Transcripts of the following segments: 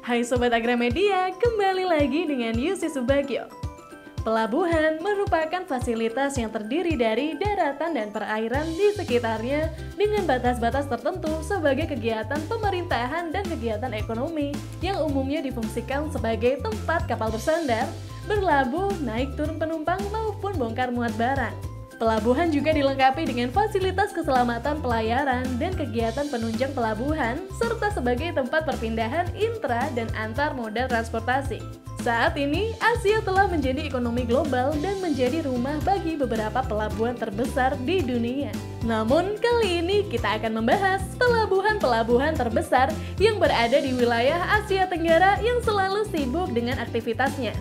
Hai Sobat Agramedia, kembali lagi dengan Yusi Subagio. Pelabuhan merupakan fasilitas yang terdiri dari daratan dan perairan di sekitarnya dengan batas-batas tertentu sebagai kegiatan pemerintahan dan kegiatan ekonomi yang umumnya difungsikan sebagai tempat kapal bersandar, berlabuh, naik turun penumpang maupun bongkar muat barang. Pelabuhan juga dilengkapi dengan fasilitas keselamatan pelayaran dan kegiatan penunjang pelabuhan, serta sebagai tempat perpindahan intra dan antar moda transportasi. Saat ini, Asia telah menjadi ekonomi global dan menjadi rumah bagi beberapa pelabuhan terbesar di dunia. Namun, kali ini kita akan membahas pelabuhan-pelabuhan terbesar yang berada di wilayah Asia Tenggara yang selalu sibuk dengan aktivitasnya.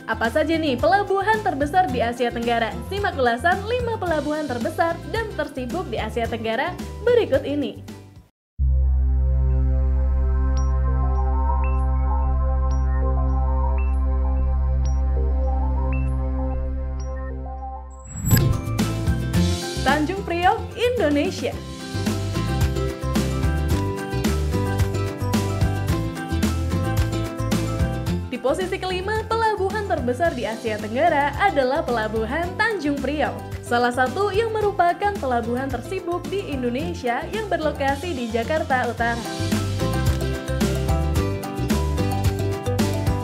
Apa saja nih pelabuhan terbesar di Asia Tenggara? Simak ulasan 5 pelabuhan terbesar dan tersibuk di Asia Tenggara berikut ini. Tanjung Priok, Indonesia. Di posisi kelima, pelabuhan terbesar di Asia Tenggara adalah Pelabuhan Tanjung Priok. Salah satu yang merupakan pelabuhan tersibuk di Indonesia yang berlokasi di Jakarta Utara.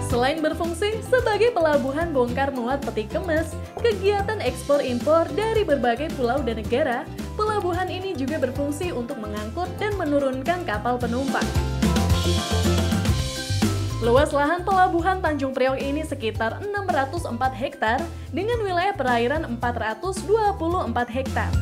Selain berfungsi sebagai pelabuhan bongkar muat peti kemas, kegiatan ekspor impor dari berbagai pulau dan negara, pelabuhan ini juga berfungsi untuk mengangkut dan menurunkan kapal penumpang. Luas lahan pelabuhan Tanjung Priok ini sekitar 604 hektar dengan wilayah perairan 424 hektar.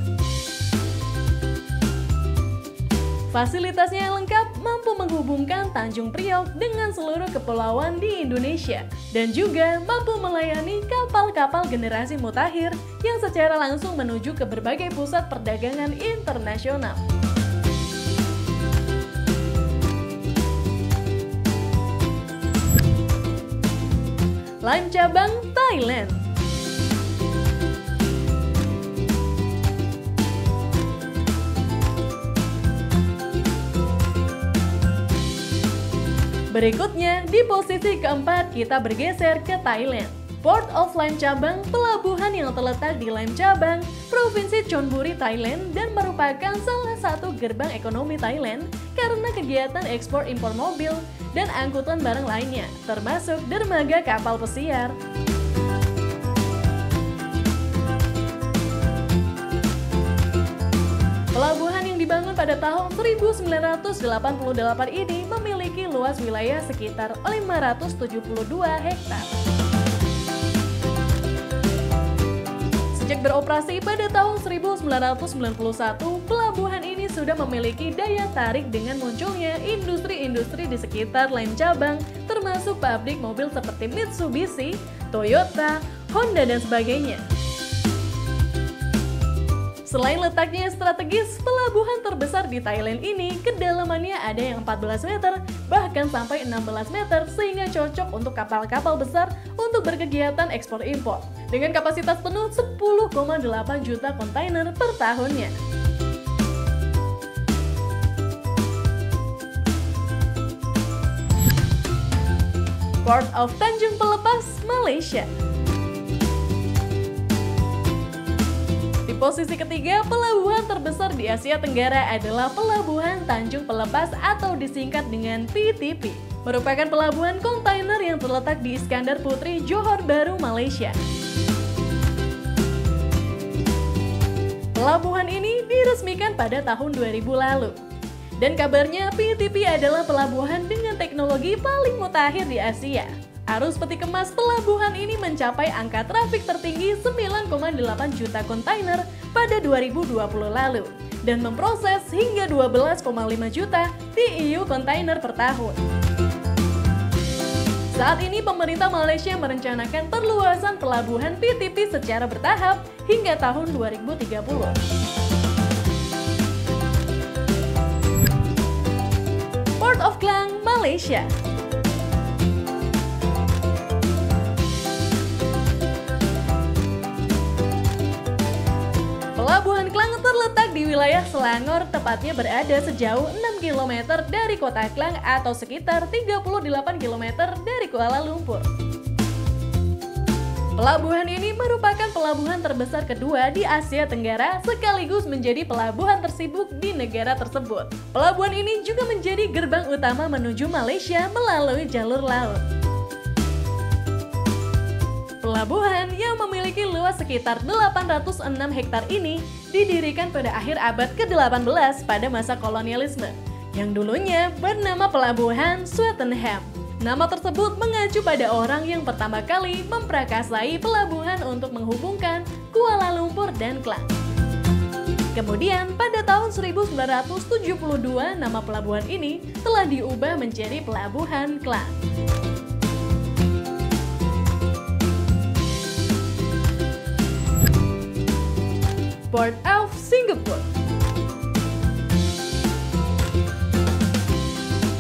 Fasilitasnya yang lengkap mampu menghubungkan Tanjung Priok dengan seluruh kepulauan di Indonesia dan juga mampu melayani kapal-kapal generasi mutakhir yang secara langsung menuju ke berbagai pusat perdagangan internasional. Lime Cabang, Thailand. Berikutnya, di posisi keempat kita bergeser ke Thailand. Port of Lime Cabang, pelabuhan yang terletak di Lime Cabang, Provinsi Chonburi, Thailand, dan merupakan salah satu gerbang ekonomi Thailand karena kegiatan ekspor impor mobil dan angkutan barang lainnya, termasuk dermaga kapal pesiar. Pelabuhan yang dibangun pada tahun 1988 ini memiliki luas wilayah sekitar 572 hektar. Sejak beroperasi pada tahun 1991, pelabuhan ini sudah memiliki daya tarik dengan munculnya industri-industri di sekitar Lime Cabang, termasuk pabrik mobil seperti Mitsubishi, Toyota, Honda, dan sebagainya. Selain letaknya yang strategis, pelabuhan terbesar di Thailand ini kedalamannya ada yang 14 meter, bahkan sampai 16 meter, sehingga cocok untuk kapal-kapal besar untuk berkegiatan ekspor impor. Dengan kapasitas penuh 10,8 juta kontainer per tahunnya. Port of Tanjung Pelepas, Malaysia. Di posisi ketiga, pelabuhan terbesar di Asia Tenggara adalah Pelabuhan Tanjung Pelepas atau disingkat dengan PTP. Merupakan pelabuhan kontainer yang terletak di Iskandar Putri, Johor Bahru, Malaysia. Pelabuhan ini diresmikan pada tahun 2000 lalu. Dan kabarnya PTP adalah pelabuhan dengan teknologi paling mutakhir di Asia. Arus peti kemas pelabuhan ini mencapai angka trafik tertinggi 9,8 juta kontainer pada 2020 lalu dan memproses hingga 12,5 juta TEU kontainer per tahun. Saat ini pemerintah Malaysia merencanakan perluasan pelabuhan PTP secara bertahap hingga tahun 2030. Port of Klang, Malaysia. Pelabuhan Klang terletak di di wilayah Selangor, tepatnya berada sejauh 6 km dari kota Klang atau sekitar 38 km dari Kuala Lumpur. Pelabuhan ini merupakan pelabuhan terbesar kedua di Asia Tenggara sekaligus menjadi pelabuhan tersibuk di negara tersebut. Pelabuhan ini juga menjadi gerbang utama menuju Malaysia melalui jalur laut. Pelabuhan yang memiliki luas sekitar 806 hektar ini didirikan pada akhir abad ke-18 pada masa kolonialisme, yang dulunya bernama Pelabuhan Swettenham. Nama tersebut mengacu pada orang yang pertama kali memprakarsai pelabuhan untuk menghubungkan Kuala Lumpur dan Klang. Kemudian pada tahun 1972 nama pelabuhan ini telah diubah menjadi Pelabuhan Klang. Port of Singapore.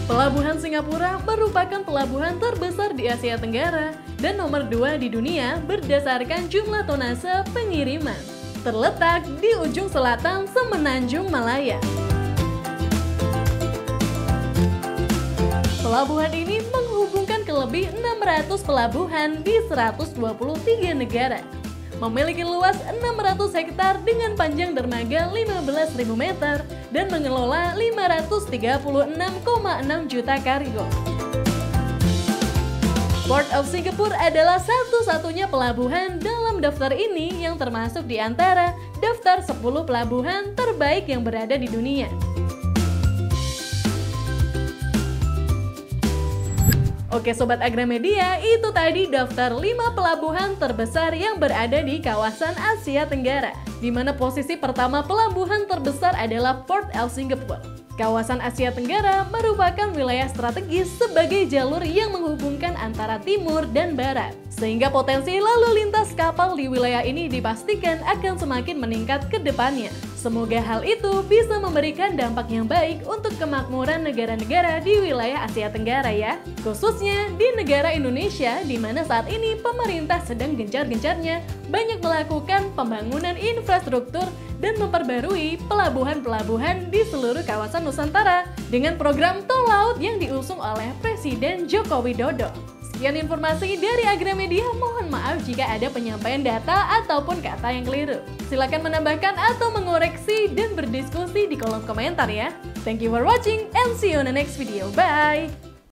Pelabuhan Singapura merupakan pelabuhan terbesar di Asia Tenggara dan nomor 2 di dunia berdasarkan jumlah tonnase pengiriman. Terletak di ujung selatan Semenanjung Malaya. Pelabuhan ini menghubungkan ke lebih 600 pelabuhan di 123 negara. Memiliki luas 600 hektar dengan panjang dermaga 15.000 meter dan mengelola 536,6 juta kargo. Port of Singapore adalah satu-satunya pelabuhan dalam daftar ini yang termasuk di antara daftar 10 pelabuhan terbaik yang berada di dunia. Oke Sobat Agramedia, itu tadi daftar 5 pelabuhan terbesar yang berada di kawasan Asia Tenggara, di mana posisi pertama pelabuhan terbesar adalah Port of Singapore. Kawasan Asia Tenggara merupakan wilayah strategis sebagai jalur yang menghubungkan antara timur dan barat, sehingga potensi lalu lintas kapal di wilayah ini dipastikan akan semakin meningkat ke depannya. Semoga hal itu bisa memberikan dampak yang baik untuk kemakmuran negara-negara di wilayah Asia Tenggara ya. Khususnya di negara Indonesia, di mana saat ini pemerintah sedang gencar-gencarnya banyak melakukan pembangunan infrastruktur dan memperbarui pelabuhan-pelabuhan di seluruh kawasan Nusantara dengan program tol laut yang diusung oleh Presiden Joko Widodo. Sekian informasi dari Agramedia, mohon maaf jika ada penyampaian data ataupun kata yang keliru. Silakan menambahkan atau mengoreksi dan berdiskusi di kolom komentar ya. Thank you for watching and see you on the next video. Bye!